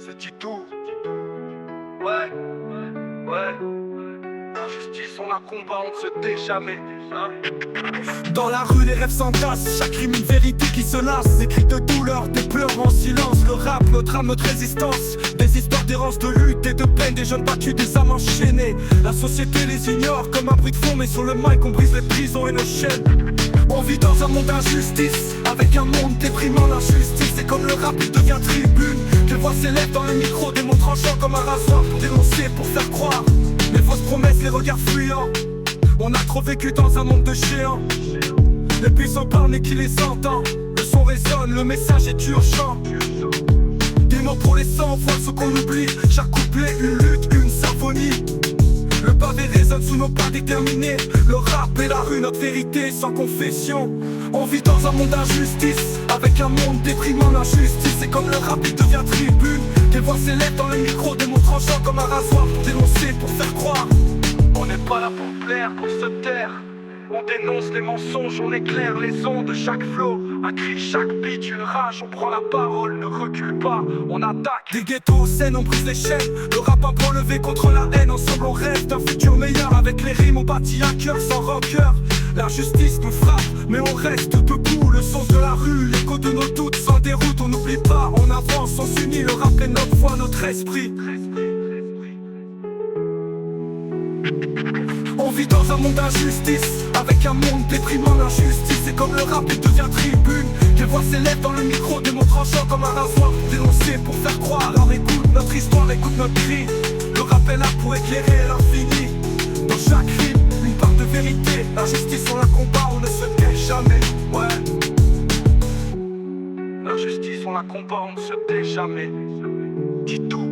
C'est Titou. Ouais, ouais. Injustice, on la combat, on ne se tait jamais. Hein. Dans la rue, les rêves s'entassent. Chaque rime, une vérité qui se lasse. Des cris de douleur, des pleurs en silence. Le rap, notre âme, notre résistance. Des histoires d'errance, de lutte et de peine. Des jeunes battus, des âmes enchaînées. La société les ignore comme un bruit de fond. Mais sur le mic, on brise les prisons et nos chaînes. On vit dans un monde d'injustice, avec un monde déprimant. L'injustice, c'est comme le rap, il devient tribune. Que voix s'élève dans le micro, des mots tranchants comme un rasoir. Pour dénoncer, pour faire croire. Les fausses promesses, les regards fuyants. On a trop vécu dans un monde de géants. Les puissants parlent mais qui les entend. Le son résonne, le message est urgent. Des mots pour les sans-voix, ce qu'on oublie. Chaque couplet, une lutte, une symphonie. Le pavé résonne sous nos pas déterminés. Le rap et la rue, notre vérité sans confession. On vit dans un monde d'injustice, avec un monde déprimant. L'injustice, c'est comme le rap, il devient tribune. Des voix s'élèvent dans le micro, des mots tranchants comme un rasoir. Pour dénoncer, pour faire croire. On n'est pas là pour plaire, pour se taire. On dénonce les mensonges, on éclaire les ondes de chaque flow. Un cri, chaque beat, une rage, on prend la parole, ne recule pas, on attaque. Des ghettos aux scènes, on brise les chaînes. Le rap un point levé contre la haine. Ensemble on rêve d'un futur meilleur. Avec les rimes on bâtit un cœur sans rancœur. L'injustice nous frappe, mais on reste debout. Le sens de la rue, l'écho de nos doutes sans déroute. On n'oublie pas, on avance, on s'unit. Le rap est notre voix, notre esprit. On vit dans un monde d'injustice, avec un monde déprimant. L'injustice, c'est comme le rap, il devient tribune. Des voix s'élèvent dans le micro, des mots tranchants comme un rasoir. Pour dénoncer, pour faire croire. Alors écoute notre histoire, écoute notre cri. Le rap est là pour éclairer l'infini. Dans chaque rime, une part de vérité. L'injustice, on la combat, on ne se tait jamais. Ouais. L'injustice, on la combat, on ne se tait jamais. Dis tout.